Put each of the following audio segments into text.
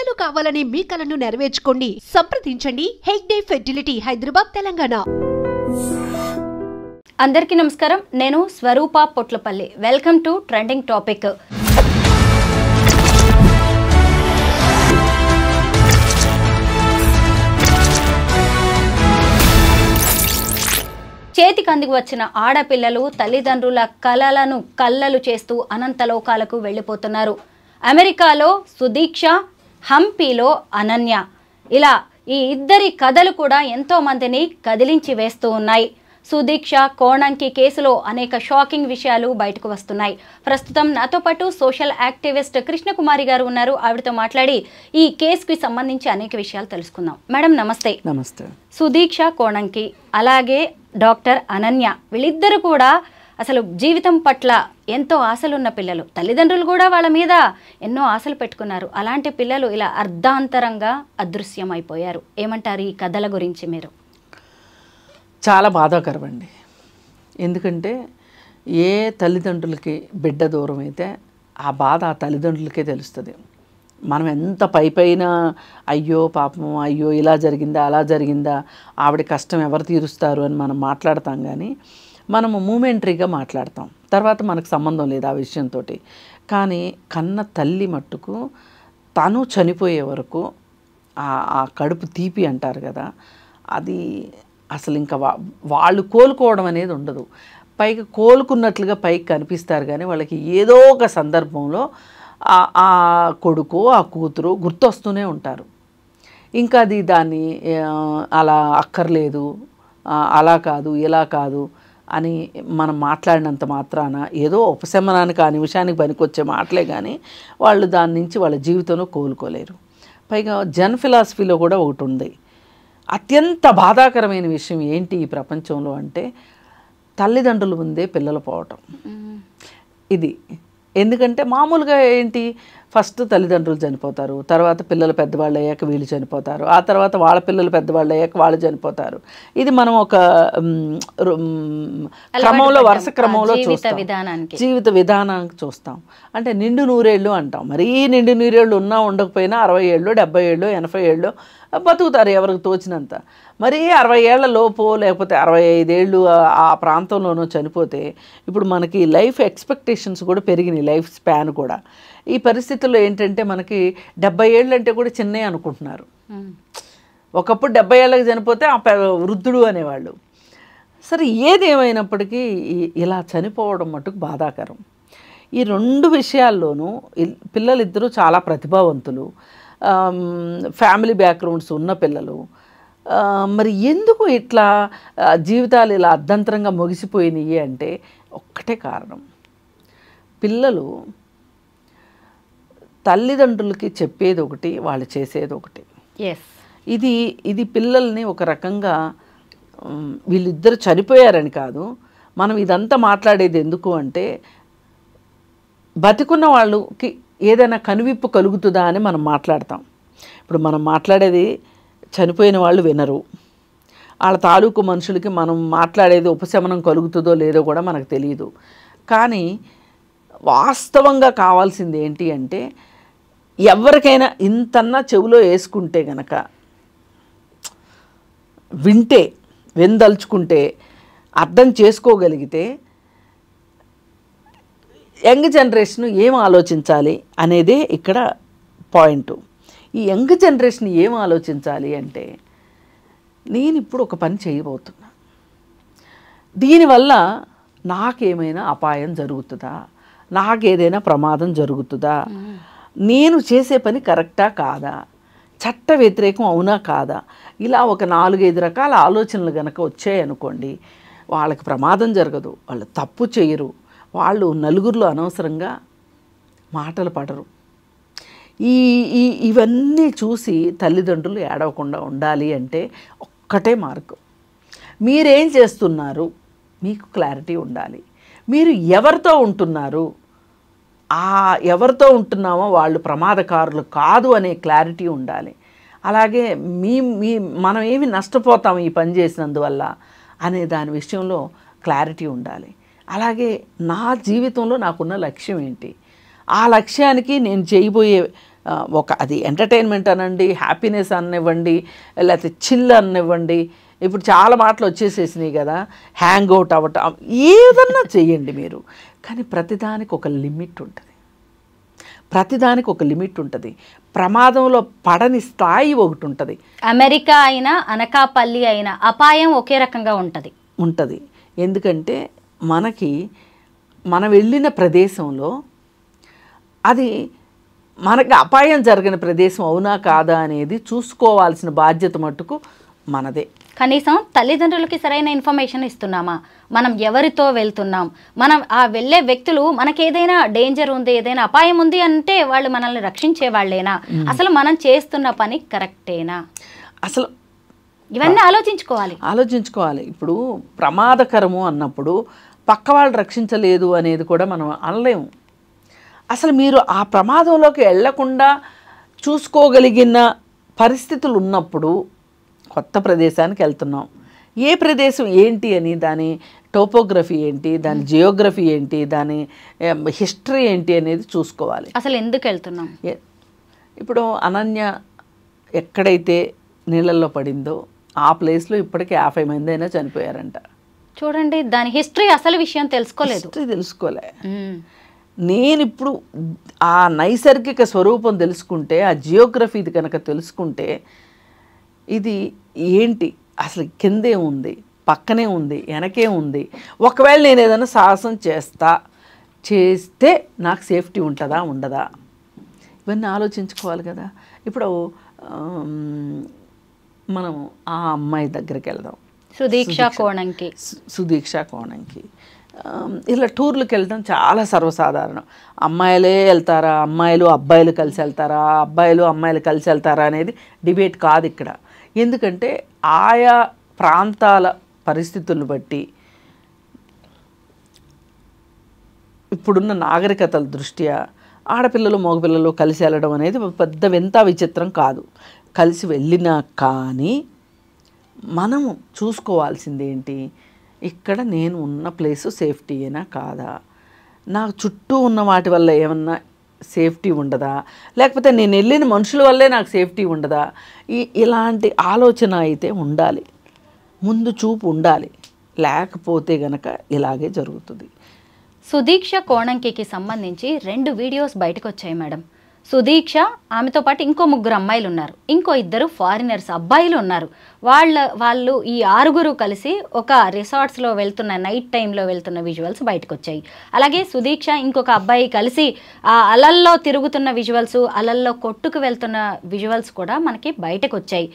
పిల్లలు కావాలనే మీ కలను నెరవేర్చుకోండి. సంప్రదించండి హెగ్డే ఫెర్టిలిటీ, హైదరాబాద్, తెలంగాణ. అందరికీ నమస్కారం. నేను Swaroopa Potlapalli. Welcome to trending topic. చేతికి అందుకు వచ్చిన ఆడపిల్లలు తల్లిదండ్రుల కలలను కల్లలు చేస్తూ అనంతలోకాలకు వెళ్ళిపోతున్నారు. అమెరికాలో సుదీక్ష, హంపీలో అనన్య, ఇలా ఈ ఇద్దరి కథలు కూడా ఎంతో మందిని కదిలించి వేస్తూ ఉన్నాయి. సుదీక్ష కోణంకి కేసులో అనేక షాకింగ్ విషయాలు బయటకు వస్తున్నాయి. ప్రస్తుతం నాతో పాటు సోషల్ యాక్టివిస్ట్ కృష్ణకుమారి గారు ఉన్నారు. ఆవిడతో మాట్లాడి ఈ కేసుకి సంబంధించి అనేక విషయాలు తెలుసుకుందాం. మేడం నమస్తే. నమస్తే. సుదీక్ష కోణంకి, అలాగే డాక్టర్ అనన్య, వీళ్ళిద్దరు కూడా అసలు జీవితం పట్ల ఎంతో ఆశలున్న పిల్లలు. తల్లిదండ్రులు కూడా వాళ్ళ మీద ఎన్నో ఆశలు పెట్టుకున్నారు. అలాంటి పిల్లలు ఇలా అర్ధాంతరంగా అదృశ్యం అయిపోయారు. ఏమంటారు ఈ కథల గురించి మీరు? చాలా బాధాకరం అండి. ఎందుకంటే ఏ తల్లిదండ్రులకి బిడ్డ దూరం అయితే ఆ బాధ ఆ తల్లిదండ్రులకే తెలుస్తుంది. మనం ఎంత పైన అయ్యో పాపం, అయ్యో ఇలా జరిగిందా అలా జరిగిందా, ఆవిడ కష్టం ఎవరు తీరుస్తారు అని మనం మాట్లాడతాం. కానీ మనము మూమెంటరీగా మాట్లాడతాం, తర్వాత మనకు సంబంధం లేదు ఆ విషయంతో. కానీ కన్న తల్లి మట్టుకు తను చనిపోయే వరకు ఆ కడుపు తీపి అంటారు కదా, అది అసలు ఇంకా వాళ్ళు కోలుకోవడం అనేది ఉండదు. పైకి కోలుకున్నట్లుగా పైకి కనిపిస్తారు, కానీ వాళ్ళకి ఏదో ఒక సందర్భంలో ఆ కొడుకు ఆ కూతురు గుర్తొస్తూనే ఉంటారు. ఇంకా అది దాన్ని అలా అక్కర్లేదు, అలా కాదు ఇలా కాదు అని మనం మాట్లాడినంత మాత్రాన ఏదో ఉపశమనానికి ఆ నిమిషానికి పనికొచ్చే మాటలే, కానీ వాళ్ళు దాని నుంచి వాళ్ళ జీవితంలో కోలుకోలేరు. పైగా జన్ ఫిలాసఫీలో కూడా ఒకటి ఉంది. అత్యంత బాధాకరమైన విషయం ఏంటి ఈ ప్రపంచంలో అంటే తల్లిదండ్రుల ముందే పిల్లలు పోవటం. ఇది ఎందుకంటే మామూలుగా ఏంటి, ఫస్ట్ తల్లిదండ్రులు చనిపోతారు, తర్వాత పిల్లలు పెద్దవాళ్ళు అయ్యాక వీళ్ళు చనిపోతారు, ఆ తర్వాత వాళ్ళ పిల్లలు పెద్దవాళ్ళు అయ్యాక వాళ్ళు చనిపోతారు. ఇది మనం ఒక క్రమంలో వరుస క్రమంలో చూస్తాం, జీవిత విధానానికి చూస్తాం. అంటే నిండు నూరేళ్ళు అంటాం. మరీ నిండు నూరేళ్ళు ఉన్నా ఉండకపోయినా 60 ఏళ్ళు 70 ఏళ్ళు 80 ఏళ్ళు బతుకుతారు ఎవరికి తోచినంత. మరీ 60 ఏళ్ల లోపు లేకపోతే 65 ఏళ్ళు ఆ ప్రాంతంలోనూ చనిపోతే ఇప్పుడు మనకి లైఫ్ ఎక్స్పెక్టేషన్స్ కూడా పెరిగినాయి, లైఫ్ స్పాన్ కూడా. ఈ పరిస్థితుల్లో ఏంటంటే మనకి 70 ఏళ్ళు అంటే కూడా చిన్నవి అనుకుంటున్నారు. ఒకప్పుడు 70 ఏళ్ళకి చనిపోతే ఆ వృద్ధుడు అనేవాళ్ళు. సరే, ఏది ఏమైనప్పటికీ ఇలా చనిపోవడం మటుకు బాధాకరం. ఈ రెండు విషయాల్లోనూ పిల్లలిద్దరూ చాలా ప్రతిభావంతులు, ఫ్యామిలీ బ్యాక్గ్రౌండ్స్ ఉన్న పిల్లలు. మరి ఎందుకు ఇట్లా జీవితాలు ఇలా అర్ధంతరంగా ముగిసిపోయినాయి అంటే ఒక్కటే కారణం, పిల్లలు తల్లిదండ్రులకి చెప్పేది ఒకటి, వాళ్ళు చేసేది ఒకటి. ఇది పిల్లల్ని ఒక రకంగా, వీళ్ళిద్దరు చనిపోయారని కాదు, మనం ఇదంతా మాట్లాడేది ఎందుకు అంటే బతికున్న వాళ్ళకి ఏదైనా కనువిప్పు కలుగుతుందా అని మనం మాట్లాడతాం. ఇప్పుడు మనం మాట్లాడేది చనిపోయిన వాళ్ళు వినరు, వాళ్ళ తాలూకు మనుషులకి మనం మాట్లాడేది ఉపశమనం కలుగుతుందో లేదో కూడా మనకు తెలియదు. కానీ వాస్తవంగా కావాల్సింది ఏంటి అంటే ఎవరికైనా ఇంతన్నా చెవిలో వేసుకుంటే గనక, వింటే, వినదలుచుకుంటే, అర్థం చేసుకోగలిగితే యంగ్ జనరేషన్ ఏం ఆలోచించాలి అనేదే ఇక్కడ పాయింట్. ఈ యంగ్ జనరేషన్ ఏం ఆలోచించాలి అంటే, నేను ఇప్పుడు ఒక పని చేయబోతున్నా, దీనివల్ల నాకేమైనా అపాయం జరుగుతుందా, నాకేదైనా ప్రమాదం జరుగుతుందా, నేను చేసే పని కరెక్టా కాదా, చట్ట వ్యతిరేకం అవునా కాదా, ఇలా ఒక 4-5 రకాల ఆలోచనలు కనుక వచ్చాయనుకోండి, వాళ్ళకి ప్రమాదం జరగదు, వాళ్ళు తప్పు చేయరు, వాళ్ళు నలుగురిలో అనవసరంగా మాటలు పడరు. ఇవన్నీ చూసి తల్లిదండ్రులు ఏడవకుండా ఉండాలి అంటే ఒక్కటే మార్గం, మీరేం చేస్తున్నారు మీకు క్లారిటీ ఉండాలి. మీరు ఎవరితో ఉంటున్నారు, ఎవరితో ఉంటున్నామో వాళ్ళు ప్రమాదకారులు కాదు అనే క్లారిటీ ఉండాలి. అలాగే మనం ఏమి నష్టపోతాం ఈ పని చేసినందువల్ల అనే దాని విషయంలో క్లారిటీ ఉండాలి. అలాగే నా జీవితంలో నాకున్న లక్ష్యం ఏంటి, ఆ లక్ష్యానికి నేను చేయబోయే ఒక అది ఎంటర్టైన్మెంట్ అనండి, హ్యాపీనెస్ అనివ్వండి, లేకపోతే చిల్ అనివ్వండి, ఇప్పుడు చాలా మాటలు వచ్చేసేసినాయి కదా, హ్యాంగ్ అవుట్ అవ్వటం, ఏదన్నా చెయ్యండి మీరు. కానీ ప్రతిదానికి ఒక లిమిట్ ఉంటుంది, ప్రతిదానికి ఒక లిమిట్ ఉంటుంది. ప్రమాదంలో పడని స్థాయి ఒకటి ఉంటుంది. అమెరికా అయినా అనకాపల్లి అయినా అపాయం ఒకే రకంగా ఉంటుంది. ఎందుకంటే మనం వెళ్ళిన ప్రదేశంలో అది మనకి అపాయం జరిగిన ప్రదేశం అవునా కాదా అనేది చూసుకోవాల్సిన బాధ్యత మట్టుకు మనదే. కనీసం తల్లిదండ్రులకి సరైన ఇన్ఫర్మేషన్ ఇస్తున్నామా, మనం ఎవరితో వెళ్తున్నాం, మనం ఆ వెళ్ళే వ్యక్తులు మనకేదైనా డేంజర్ ఉంది, ఏదైనా అపాయం ఉంది అంటే వాళ్ళు మనల్ని రక్షించే వాళ్ళేనా, అసలు మనం చేస్తున్న పని కరెక్టేనా, అసలు ఇవన్నీ ఆలోచించుకోవాలి. ఇప్పుడు ప్రమాదకరము అన్నప్పుడు పక్క వాళ్ళు రక్షించలేదు అనేది కూడా మనం అనలేము. అసలు మీరు ఆ ప్రమాదంలోకి వెళ్లకుండా చూసుకోగలిగిన పరిస్థితులు ఉన్నప్పుడు కొత్త ప్రదేశానికి వెళ్తున్నాం, ఏ ప్రదేశం ఏంటి అని, దాని టోపోగ్రఫీ ఏంటి, దాని జియోగ్రఫీ ఏంటి, దాని హిస్టరీ ఏంటి అనేది చూసుకోవాలి. అసలు ఎందుకు వెళ్తున్నాం. ఇప్పుడు అనన్య ఎక్కడైతే నీళ్ళల్లో పడిందో ఆ ప్లేస్లో ఇప్పటికీ 50 మంది అయినా చనిపోయారంట. చూడండి, దాని హిస్టరీ అసలు విషయం తెలుసుకోలే. నేను ఇప్పుడు ఆ నైసర్గిక స్వరూపం తెలుసుకుంటే, ఆ జియోగ్రఫీది కనుక తెలుసుకుంటే, ఇది ఏంటి అసలు కిందే ఉంది, పక్కనే ఉంది, వెనకే ఉంది, ఒకవేళ నేను ఏదైనా సాహసం చేస్తే నాకు సేఫ్టీ ఉంటుందా ఉండదా, ఇవన్నీ ఆలోచించుకోవాలి కదా. ఇప్పుడు మనం ఆ అమ్మాయి దగ్గరికి వెళ్దాం, సుదీక్ష కోణంకి. ఇలా టూర్లకు వెళ్ళడం చాలా సర్వసాధారణం. అమ్మాయిలే వెళ్తారా, అమ్మాయిలు అబ్బాయిలు కలిసి వెళ్తారా, అబ్బాయిలు అమ్మాయిలు కలిసి వెళ్తారా అనేది డిబేట్ కాదు ఇక్కడ. ఎందుకంటే ఆయా ప్రాంతాల పరిస్థితులను బట్టి, ఇప్పుడున్న నాగరికతల దృష్ట్యా ఆడపిల్లలు మగపిల్లలు కలిసి వెళ్ళడం అనేది పెద్ద వింత విచిత్రం కాదు. కలిసి వెళ్ళినా కానీ మనము చూసుకోవాల్సింది ఏంటి, ఇక్కడ నేను ఉన్న ప్లేసు సేఫ్టీయేనా కాదా, నాకు చుట్టూ ఉన్న వాటి వల్ల ఏమన్నా సేఫ్టీ ఉండదా, లేకపోతే నేను వెళ్ళిన మనుషుల వల్లే నాకు సేఫ్టీ ఉండదా, ఇలాంటి ఆలోచన అయితే ఉండాలి, ముందు చూపు ఉండాలి. లేకపోతే గనక ఇలాగే జరుగుతుంది. సుదీక్ష కోణంకి సంబంధించి 2 వీడియోస్ బయటకు వచ్చాయి మేడం. సుదీక్ష, ఆమెతో పాటు ఇంకో 3 అమ్మాయిలు ఉన్నారు, ఇంకో 2 ఫారినర్స్ అబ్బాయిలు ఉన్నారు. వాళ్ళు ఈ 6 కలిసి ఒక రిసార్ట్స్లో వెళ్తున్న, నైట్ టైంలో వెళ్తున్న విజువల్స్ బయటకు వచ్చాయి. అలాగే సుదీక్ష ఇంకొక అబ్బాయి కలిసి ఆ అలల్లో తిరుగుతున్న విజువల్స్, అలల్లో కొట్టుకు వెళ్తున్న విజువల్స్ కూడా మనకి బయటకు వచ్చాయి.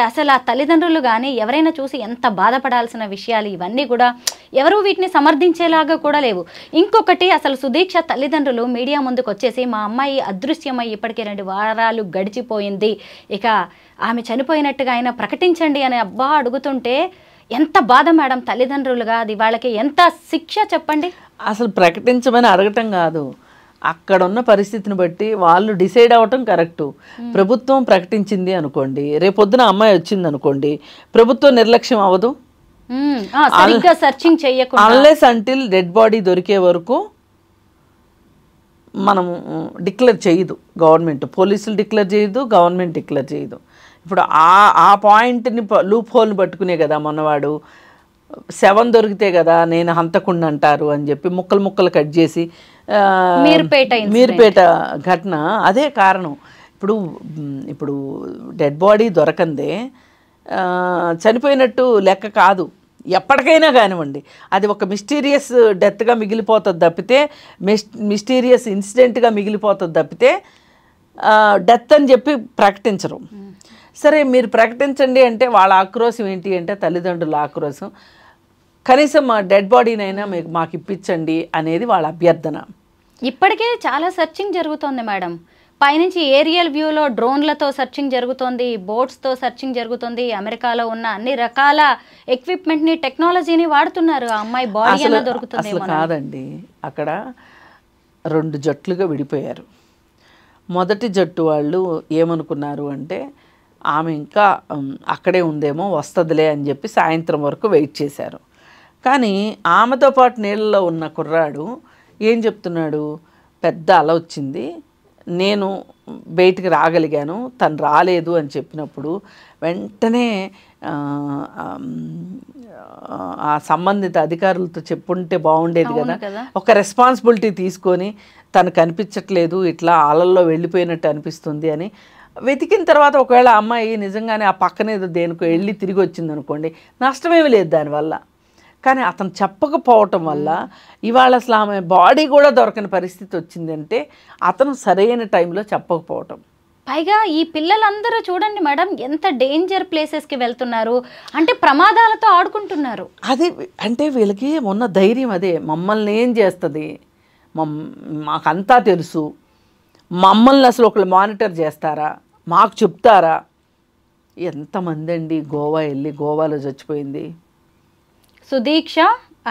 అసలు ఆ తల్లిదండ్రులు కానీ ఎవరైనా చూసి ఎంత బాధపడాల్సిన విషయాలు ఇవన్నీ కూడా, ఎవరు వీటిని సమర్థించేలాగా కూడా లేవు. ఇంకొకటి, అసలు సుదీక్ష తల్లిదండ్రులు మీడియా ముందుకు వచ్చేసి మా అమ్మాయి అదృశ్యమై ఇప్పటికే 2 వారాలు గడిచిపోయింది, ఇక ఆమె చనిపోయినట్టుగా ఆయన ప్రకటించండి అని అడుగుతుంటే ఎంత బాధ మేడం తల్లిదండ్రులుగా. అది వాళ్ళకి ఎంత శిక్ష చెప్పండి. అసలు ప్రకటించమని అడగటం కాదు, అక్కడ ఉన్న పరిస్థితిని బట్టి వాళ్ళు డిసైడ్ అవ్వటం కరెక్టు. ప్రభుత్వం ప్రకటించింది అనుకోండి, రేపొద్దున అమ్మాయి వచ్చింది అనుకోండి, ప్రభుత్వం నిర్లక్ష్యం అవ్వదు. సరిగ్గా సర్చింగ్ చేయకుండా, అన్లెస్ అంటిల్ డెడ్ బాడీ దొరికే వరకు మనము డిక్లేర్ చేయదు గవర్నమెంట్, పోలీసులు డిక్లేర్ చేయదు, గవర్నమెంట్ డిక్లేర్ చేయదు. ఇప్పుడు ఆ పాయింట్ని లూప్ హోల్ని పట్టుకునే కదా మొన్నవాడు శవం దొరికితే కదా నేను హంతకుండా అంటారు అని చెప్పి ముక్కలు కట్ చేసి మీర్పేట ఘటన అదే కారణం. ఇప్పుడు డెడ్ బాడీ దొరకందే చనిపోయినట్టు లెక్క కాదు, ఎప్పటికైనా కానివ్వండి. అది ఒక మిస్టీరియస్ డెత్గా మిగిలిపోతుంది తప్పితే, మిస్టీరియస్ ఇన్సిడెంట్గా మిగిలిపోతుంది తప్పితే డెత్ అని చెప్పి ప్రకటించరు. సరే మీరు ప్రకటించండి అంటే వాళ్ళ ఆక్రోశం ఏంటి అంటే తల్లిదండ్రుల ఆక్రోశం, కనీసం మా డెడ్ బాడీనైనా మాకు ఇప్పించండి అనేది వాళ్ళ అభ్యర్థన. ఇప్పటికే చాలా సర్చింగ్ జరుగుతోంది మేడం. పైనుంచి ఏరియల్ వ్యూలో డ్రోన్లతో సర్చింగ్ జరుగుతోంది, బోట్స్తో సర్చింగ్ జరుగుతుంది. అమెరికాలో ఉన్న అన్ని రకాల ఎక్విప్మెంట్ని, టెక్నాలజీని వాడుతున్నారు. ఆ అమ్మాయి బాడీ అలా దొరుకుతుంది. అసలు కాదండి, అక్కడ 2 జట్లుగా విడిపోయారు. మొదటి జట్టు వాళ్ళు ఏమనుకున్నారు అంటే ఆమె ఇంకా అక్కడే ఉందేమో, వస్తుందిలే అని చెప్పి సాయంత్రం వరకు వెయిట్ చేశారు. కానీ ఆమెతో పాటు నీళ్ళలో ఉన్న కుర్రాడు ఏం చెప్తున్నాడు, పెద్ద అల వచ్చింది, నేను బయటికి రాగలిగాను, తను రాలేదు అని చెప్పినప్పుడు వెంటనే ఆ సంబంధిత అధికారులతో చెప్పుంటే బాగుండేది కదా. ఒక రెస్పాన్సిబిలిటీ తీసుకొని తను కనిపించట్లేదు, ఇట్లా ఆలల్లో వెళ్ళిపోయినట్టు అనిపిస్తుంది అని వెతికిన తర్వాత ఒకవేళ అమ్మాయి నిజంగానే ఆ పక్కనే దేనికో వెళ్ళి తిరిగి వచ్చింది అనుకోండి, నష్టమేమి లేదు దానివల్ల. కానీ అతను చెప్పకపోవటం వల్ల ఇవాళ అసలు ఆమె బాడీ కూడా దొరకని పరిస్థితి వచ్చిందంటే అతను సరైన టైంలో చెప్పకపోవటం. పైగా ఈ పిల్లలందరూ చూడండి మేడం, ఎంత డేంజర్ ప్లేసెస్కి వెళ్తున్నారు, అంటే ప్రమాదాలతో ఆడుకుంటున్నారు. అదే అంటే వీళ్ళకి ఉన్న ధైర్యం అదే, మమ్మల్ని ఏం చేస్తుంది, మాకంతా తెలుసు, మమ్మల్ని అసలు ఒకళ్ళు మానిటర్ చేస్తారా, మాకు చెప్తారా. ఎంతమంది అండి గోవా వెళ్ళి గోవాలో చచ్చిపోయింది. సుదీక్ష,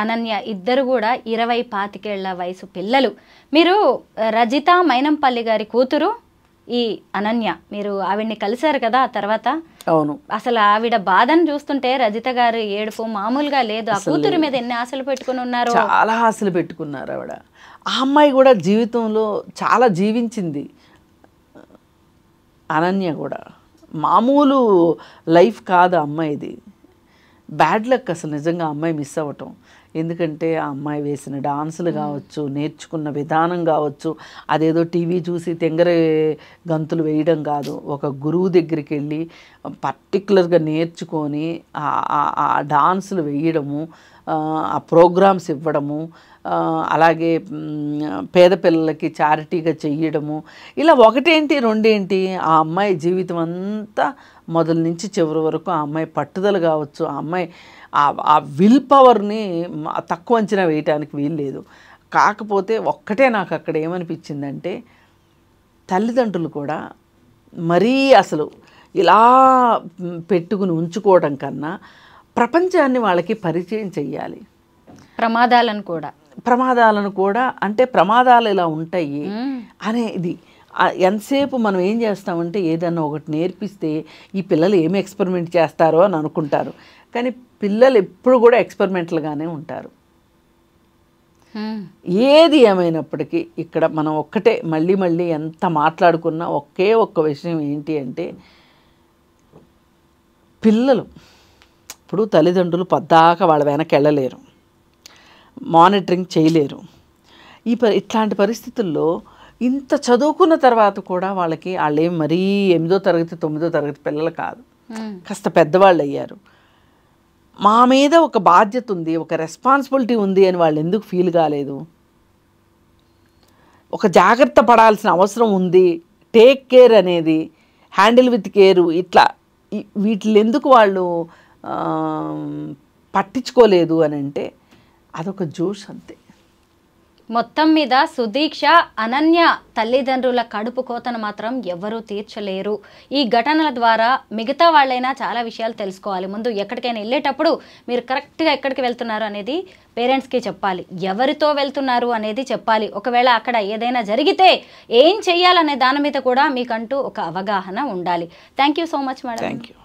అనన్య ఇద్దరు కూడా 20-25 వయసు పిల్లలు. మీరు రజిత మైనంపల్లి గారి కూతురు ఈ అనన్య, మీరు ఆవిడ్ని కలిశారు కదా ఆ తర్వాత. అవును, అసలు ఆవిడ బాధను చూస్తుంటే రజిత గారు ఏడుపు మామూలుగా లేదు. ఆ కూతురు మీద ఎన్ని ఆశలు పెట్టుకుని ఉన్నారు, చాలా ఆశలు పెట్టుకున్నారు ఆవిడ. ఆ అమ్మాయి కూడా జీవితంలో చాలా జీవించింది. అనన్య కూడా మామూలు లైఫ్ కాదు అమ్మాయిది. బ్యాడ్ లక్ అసలు నిజంగా అమ్మాయి మిస్ అవ్వటం. ఎందుకంటే ఆ అమ్మాయి వేసిన డాన్సులు కావచ్చు, నేర్చుకున్న విధానం కావచ్చు, అదేదో టీవీ చూసి తెంగర గంతులు వేయడం కాదు, ఒక గురువు దగ్గరికి వెళ్ళి పర్టికులర్గా నేర్చుకొని ఆ డాన్సులు వేయడము, ఆ ప్రోగ్రామ్స్ ఇవ్వడము, అలాగే పేద పిల్లలకి చారిటీగా చెయ్యడము, ఇలా ఒకటేంటి రెండేంటి ఆ అమ్మాయి జీవితం అంతా మొదలు నుంచి చివరి వరకు ఆ అమ్మాయి పట్టుదల కావచ్చు, ఆ అమ్మాయి ఆ విల్ పవర్ని తక్కువ అంచనా వేయటానికి వీల్లేదు. కాకపోతే ఒక్కటే నాకు అక్కడ ఏమనిపించిందంటే, తల్లిదండ్రులు కూడా మరీ అసలు ఇలా పెట్టుకుని ఉంచుకోవడం కన్నా ప్రపంచాన్ని వాళ్ళకి పరిచయం చెయ్యాలి. ప్రమాదాలను కూడా అంటే ప్రమాదాలు ఇలా ఉంటాయి అనేది ఎంతసేపు మనం ఏం చేస్తామంటే ఏదన్నా ఒకటి నేర్పిస్తే ఈ పిల్లలు ఏమి ఎక్స్పెరిమెంట్ చేస్తారో అని అనుకుంటారు. కానీ పిల్లలు ఎప్పుడు కూడా ఎక్స్పెరిమెంటల్గానే ఉంటారు. ఏది ఏమైనప్పటికీ ఇక్కడ మనం ఒక్కటే మళ్ళీ మళ్ళీ ఎంత మాట్లాడుకున్నా ఒకే ఒక్క విషయం ఏంటి అంటే, పిల్లలు ఇప్పుడు తల్లిదండ్రులు పద్దాక వాళ్ళ వెనక వెళ్ళలేరు, మానిటరింగ్ చేయలేరు. ఇట్లాంటి పరిస్థితుల్లో ఇంత చదువుకున్న తర్వాత కూడా వాళ్ళకి వాళ్ళేం మరీ 8వ తరగతి 9వ తరగతి పిల్లలు కాదు, కాస్త పెద్దవాళ్ళు అయ్యారు. మా మీద ఒక బాధ్యత ఉంది, ఒక రెస్పాన్సిబిలిటీ ఉంది అని వాళ్ళు ఎందుకు ఫీల్ కాలేదు? ఒక జాగ్రత్త పడాల్సిన అవసరం ఉంది, టేక్ కేర్ అనేది, హ్యాండిల్ విత్ కేరు, ఇట్లా వీటిని ఎందుకు వాళ్ళు పట్టించుకోలేదు అని అంటే అదొక జోష్ అంతే. మొత్తం మీద సుదీక్ష, అనన్య తల్లిదండ్రుల కడుపు కోతను మాత్రం ఎవ్వరూ తీర్చలేరు. ఈ ఘటనల ద్వారా మిగతా వాళ్ళైనా చాలా విషయాలు తెలుసుకోవాలి. ముందు ఎక్కడికైనా వెళ్ళేటప్పుడు మీరు కరెక్ట్గా ఎక్కడికి వెళ్తున్నారు అనేది పేరెంట్స్కి చెప్పాలి, ఎవరితో వెళ్తున్నారు అనేది చెప్పాలి. ఒకవేళ అక్కడ ఏదైనా జరిగితే ఏం చెయ్యాలనే దాని మీద కూడా మీకంటూ ఒక అవగాహన ఉండాలి. Thank you so much madam. Thank you.